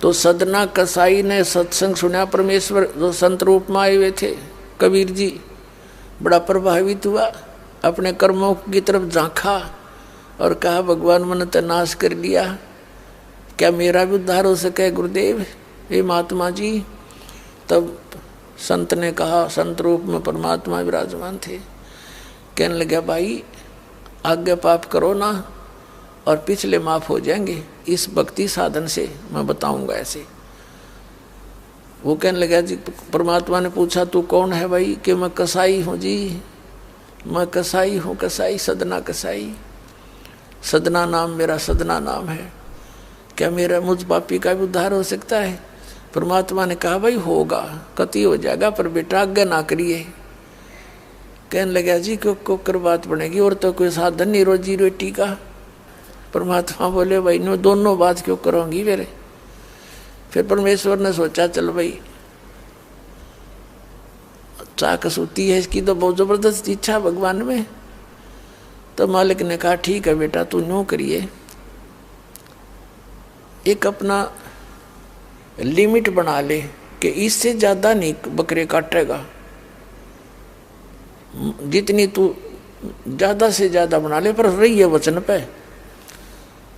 तो सदना कसाई ने सत्संग सुना, परमेश्वर जो संत रूप में आए हुए थे कबीर जी, बड़ा प्रभावित हुआ, अपने कर्मों की तरफ झांका और कहा भगवान मैंने तो नाश कर लिया, क्या मेरा भी उद्धार हो सके गुरुदेव, हे महात्मा जी। तब संत ने कहा, संत रूप में परमात्मा विराजमान थे, कहने लगा भाई आगे पाप करो ना और पिछले माफ हो जाएंगे, इस भक्ति साधन से मैं बताऊंगा ऐसे। वो कहने लगा जी, परमात्मा ने पूछा तू कौन है भाई, कि मैं कसाई हूँ जी, मैं कसाई हूँ, कसाई सदना कसाई, सदना नाम मेरा सदना नाम है, क्या मेरा मुझ पापी का भी उद्धार हो सकता है। परमात्मा ने कहा भाई होगा, कति हो जाएगा, पर बेटा आज्ञा ना करिए। कहने लगा जी क्यों कर बात बनेगी, और तो कोई साधन नहीं रोजी रोटी का। परमात्मा बोले भाई नो दोनों बात क्यों करोगी मेरे। फिर परमेश्वर ने सोचा चल भाई चाक सूती है इसकी, तो बहुत जबरदस्त इच्छा भगवान में। तो मालिक ने कहा ठीक है बेटा तू नो करिए, एक अपना लिमिट बना ले कि इससे ज्यादा नहीं बकरे काटेगा, जितनी तू ज्यादा से ज्यादा बना ले, पर रही है वचन पे।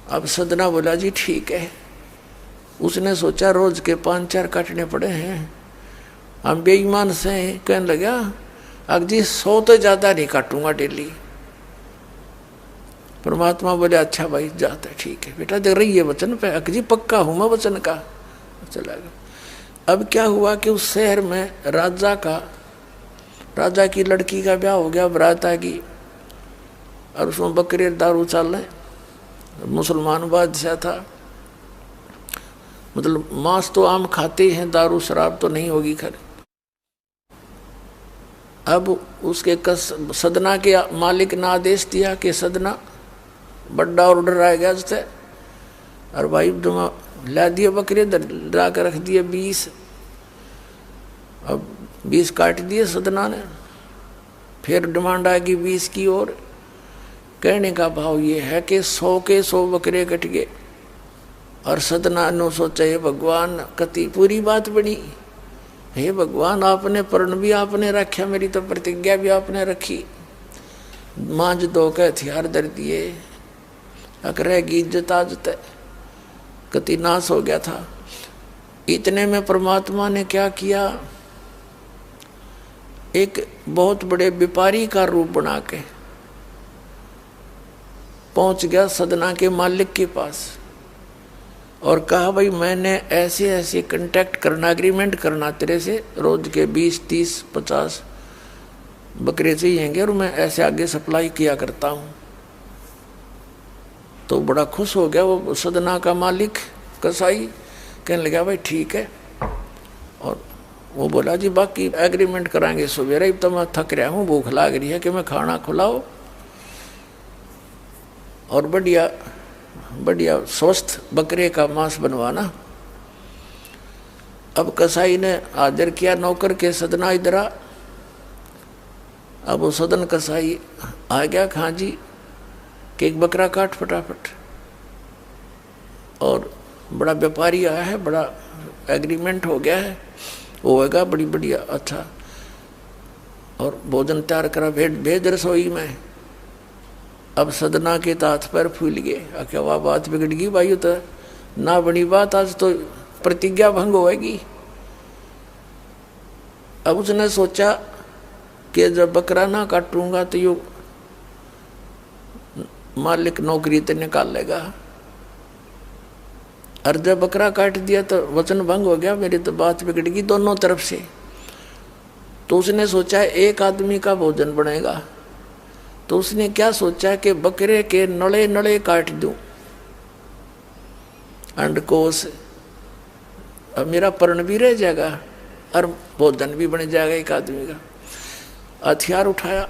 अब सदना बोला जी ठीक है। उसने सोचा रोज के 5-4 काटने पड़े हैं, हम बेईमान से। कहने लगा अग जी 100 तो ज्यादा नहीं काटूंगा डेली। परमात्मा बोले अच्छा भाई जाता ठीक है बेटा, देख रही है वचन पे, अग जी पक्का हूं मैं वचन का। चला गया। अब क्या हुआ कि उस शहर में राजा की लड़की का ब्याह हो गया, बारात आ गई और उसमें बकरे दारू चल रहे, मुसलमान बादशाह था, मतलब मांस तो आम खाते हैं, दारू शराब तो नहीं होगी खैर। अब उसके सदना के मालिक ने आदेश दिया कि सदना बड़ा ऑर्डर आ गया उससे, और भाई तुम ला दिए बकरे ला कर रख दिए 20। अब 20 काट दिए सदना ने, फिर डिमांड आएगी 20 की और। कहने का भाव ये है कि 100 के 100 बकरे कट गए, और सदना ने सोचा हे भगवान कति पूरी बात बनी, हे भगवान आपने प्रण भी आपने रखा, मेरी तो प्रतिज्ञा भी आपने रखी, मांझ 2 के हथियार धर दिए, रहेगी इज्जत आज तक, कति नाश हो गया था। इतने में परमात्मा ने क्या किया, एक बहुत बड़े व्यापारी का रूप बना के पहुंच गया सदना के मालिक के पास और कहा भाई मैंने ऐसे ऐसे कांटेक्ट करना, एग्रीमेंट करना तेरे से, रोज के 20, 30, 50 बकरे चाहिएंगे और मैं ऐसे आगे सप्लाई किया करता हूं। तो बड़ा खुश हो गया वो सदना का मालिक कसाई, कहने लगा भाई ठीक है। और वो बोला जी बाकी एग्रीमेंट कराएंगे सवेरे, अब तो मैं थक रहा हूँ, भूख लाग रही है कि मैं खाना खिलाओ और बढ़िया बढ़िया स्वस्थ बकरे का मांस बनवाना। अब कसाई ने आदर किया नौकर के, सदना इधर आ। अब वो सदन कसाई आ गया, खां जी कि एक बकरा काट फटाफट। और बड़ा व्यापारी आया है, बड़ा एग्रीमेंट हो गया है, वो होगा बड़ी बढ़िया अच्छा। और भोजन तैयार करा, भेज रसोई में। अब सदना के हाथ पैर फूल गए, क्या वाह बात बिगड़ गई भाई, तो ना बनी बात, आज तो प्रतिज्ञा भंग होगी। अब उसने सोचा कि जब बकरा ना काटूंगा तो यो मालिक नौकरी तो निकाल लेगा, और जब बकरा काट दिया तो वचन भंग हो गया, मेरी तो बात बिगड़ गई दोनों तरफ से। तो उसने सोचा एक आदमी का भोजन बनेगा, तो उसने क्या सोचा कि बकरे के नड़े नड़े काट दूं अंडकोश, अब मेरा पर्ण भी रह जाएगा और भोजन भी बन जाएगा एक आदमी का। हथियार उठाया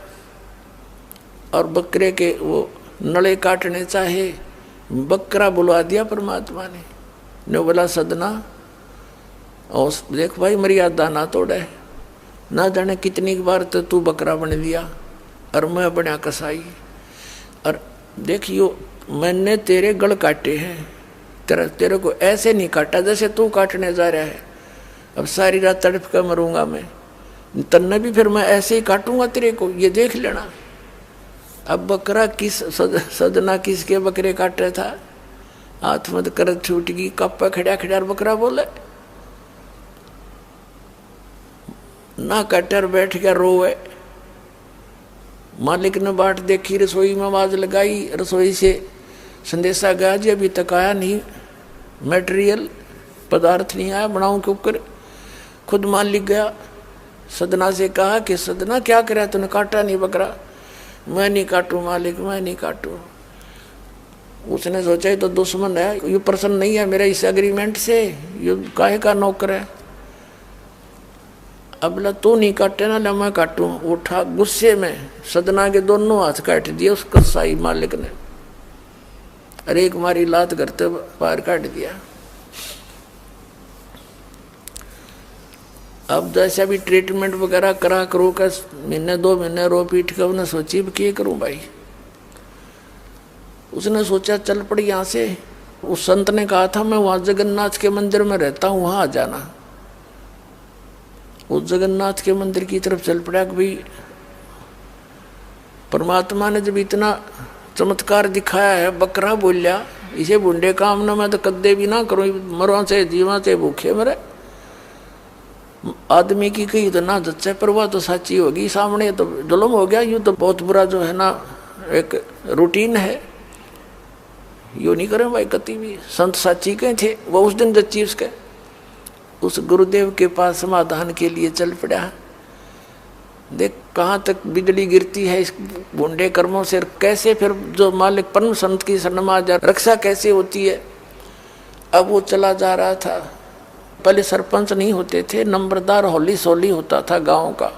और बकरे के वो नड़े काटने चाहे, बकरा बुलवा दिया परमात्मा ने बोला सदना और देख भाई मर्यादा ना तोड़े, ना जाने कितनी बार तो तू बकरा बन दिया और मैं बना कसाई, और देखियो मैंने तेरे गल काटे हैं, तेरे को ऐसे नहीं काटा जैसे तू काटने जा रहा है। अब सारी रात तड़प कर मरूंगा मैं, तन्ने भी फिर मैं ऐसे ही काटूंगा तेरे को, ये देख लेना। अब बकरा किस सदना किसके बकरे काट रहा था, हाथ मत कर छूट गई, कप खड़ा खड़ा बकरा बोले ना, कटर बैठ गया रोए। मालिक ने बाट देखी, रसोई में आवाज लगाई, रसोई से संदेशा गया जी अभी तक आया नहीं, मटेरियल पदार्थ नहीं आया, बनाऊं क्यों कर। खुद मालिक गया, सदना से कहा कि सदना क्या करा तूने, काटा नहीं बकरा। मैं नहीं काटू मालिक, मैं नहीं काटू। उसने सोचा ये तो दुश्मन है, ये प्रसन्न नहीं है मेरे इस एग्रीमेंट से, ये काहे का नौकर है। अब ला तू नहीं काटे ना, ला मैं काटू। उठा गुस्से में सदना के दोनों हाथ काट दिए उस कसाई मालिक ने, अरे एक मारी लात करते पैर काट दिया। अब जैसे भी ट्रीटमेंट वगैरह करा करो का, महीने 2 महीने रो पीट कर उन्हें सोची क्या करूं भाई। उसने सोचा चल पड़ी यहाँ से। उस संत ने कहा था मैं वहां जगन्नाथ के मंदिर में रहता हूँ, वहां आ जाना। उस जगन्नाथ के मंदिर की तरफ चल पड़ा कि भाई परमात्मा ने जब इतना चमत्कार दिखाया है, बकरा बोलिया इसे बुंडे काम ना मैं तो कदे भी ना करूं, मरवा से जीवा से भूखे मरे। आदमी की कही तो ना जच्चे पर वह तो सच्ची होगी, सामने तो जुल्म हो गया। यूँ तो बहुत बुरा जो है ना एक रूटीन है, यो नहीं करें भाई कति भी। संत साची कहे थे वो उस दिन जच्ची उसके, उस गुरुदेव के पास समाधान के लिए चल पड़ा। देख कहाँ तक बिजली गिरती है इस बुंडे कर्मों से, कैसे फिर जो मालिक परम संत की शरण में आ जा रक्षा कैसे होती है। अब वो चला जा रहा था, पहले सरपंच नहीं होते थे, नंबरदार होली सोली होता था गांव का,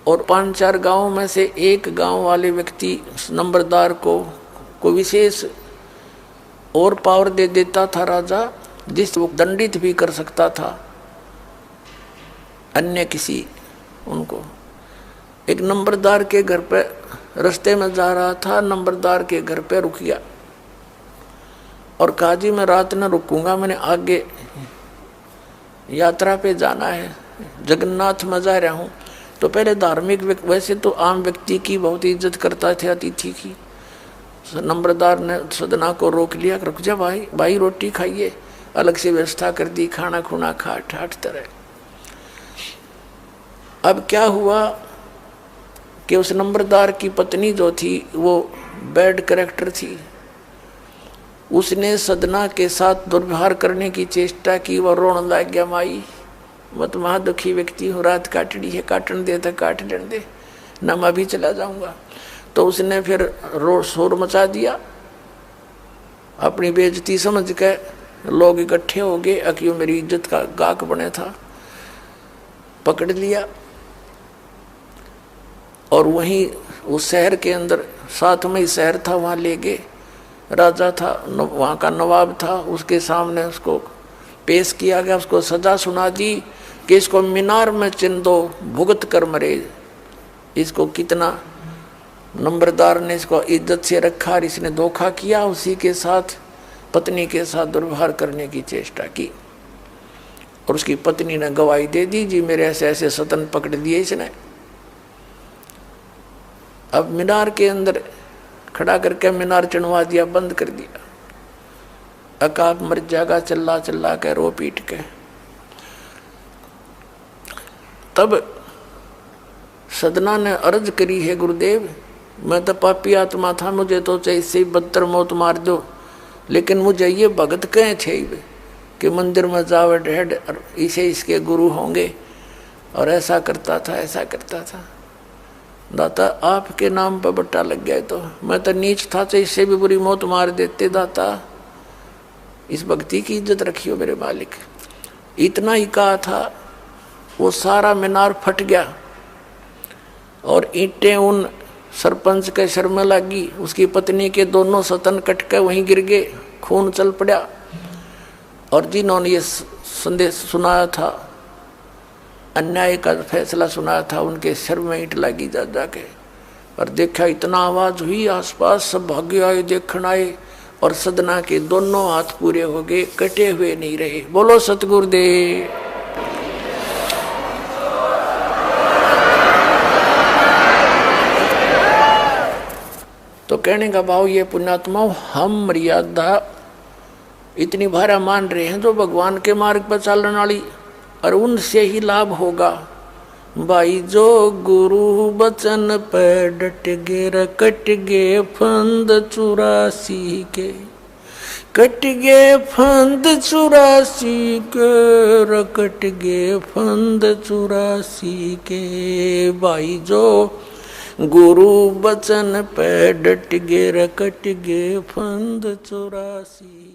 और 5-4 गांवों में से एक गांव वाले व्यक्ति नंबरदार को विशेष और पावर दे देता था राजा, जिस वो दंडित भी कर सकता था अन्य किसी उनको। एक नंबरदार के घर पे रास्ते में जा रहा था, नंबरदार के घर पे रुक गया और कहा जी मैं रात न रुकूंगा, मैंने आगे यात्रा पे जाना है, जगन्नाथ में जा रहा हूँ। तो पहले धार्मिक वैसे तो आम व्यक्ति की बहुत इज्जत करता थे अतिथि की। नंबरदार ने सदना को रोक लिया, रुक जा भाई, भाई रोटी खाइए, अलग से व्यवस्था कर दी, खाना खुना खा ठाठ तरह। अब क्या हुआ कि उस नंबरदार की पत्नी जो थी वो बैड कैरेक्टर थी, उसने सदना के साथ दुर्व्यवहार करने की चेष्टा की। वह रोने लग गया, माई मत महा दुखी व्यक्ति हो, रात काटनी है, काटन दे तो काट लेने दे, न मैं भी चला जाऊंगा। तो उसने फिर शोर मचा दिया, अपनी बेइज्जती समझ के लोग इकट्ठे हो गए, अक्यों मेरी इज्जत का गाक बने था, पकड़ लिया और वहीं उस शहर के अंदर, साथ में ही शहर था, वहाँ ले गए। राजा था, वहाँ का नवाब था, उसके सामने उसको पेश किया गया, उसको सजा सुना दी कि इसको मीनार में चिन दो, भुगत कर मरे। इसको कितना नंबरदार ने इसको इज्जत से रखा और इसने धोखा किया, उसी के साथ पत्नी के साथ दुर्व्यवहार करने की चेष्टा की। और उसकी पत्नी ने गवाही दे दी, जी मेरे ऐसे ऐसे सतन पकड़ दिए इसने। अब मीनार के अंदर खड़ा करके मीनार चढ़वा दिया, बंद कर दिया। अकाब मर जाएगा चिल्ला चिल्ला के, रो पीट के। तब सदना ने अर्ज करी है, गुरुदेव मैं तो पापी आत्मा था, मुझे तो चाहे इससे बदतर मौत मार दो, लेकिन मुझे ये भगत कहे थे कि मंदिर में जावे ढेड इसे इसके गुरु होंगे, और ऐसा करता था ऐसा करता था। दाता आपके नाम पर बट्टा लग गया, तो मैं तो नीच था, तो इससे भी बुरी मौत मार देते। दाता इस भक्ति की इज्जत रखियो मेरे मालिक। इतना ही कहा था, वो सारा मीनार फट गया और ईंटें उन सरपंच के सर में लगी, उसकी पत्नी के दोनों सतन कट के वहीं गिर गए, खून चल पड़ा। और जिन्होंने ये संदेश सुनाया था, अन्याय का फैसला सुनाया था, उनके सिर में ईंट लगी जा के। और देखा इतना आवाज हुई, आसपास सब भागे आए, देखने आए, और सदना के दोनों हाथ पूरे हो गए, कटे हुए नहीं रहे। बोलो सतगुरुदेव। तो कहने का भाव ये पुण्यात्माओं, हम मर्यादा इतनी भारा मान रहे हैं जो भगवान के मार्ग पर चलने वाली, और उनसे ही लाभ होगा। भाई जो गुरु बचन पे डट गे र कट गे फंद 84 के, कट गे फंद 84 के र कट गे फंद 84 के। भाई जो गुरु बचन पे डट गे र कट गे फंद 84।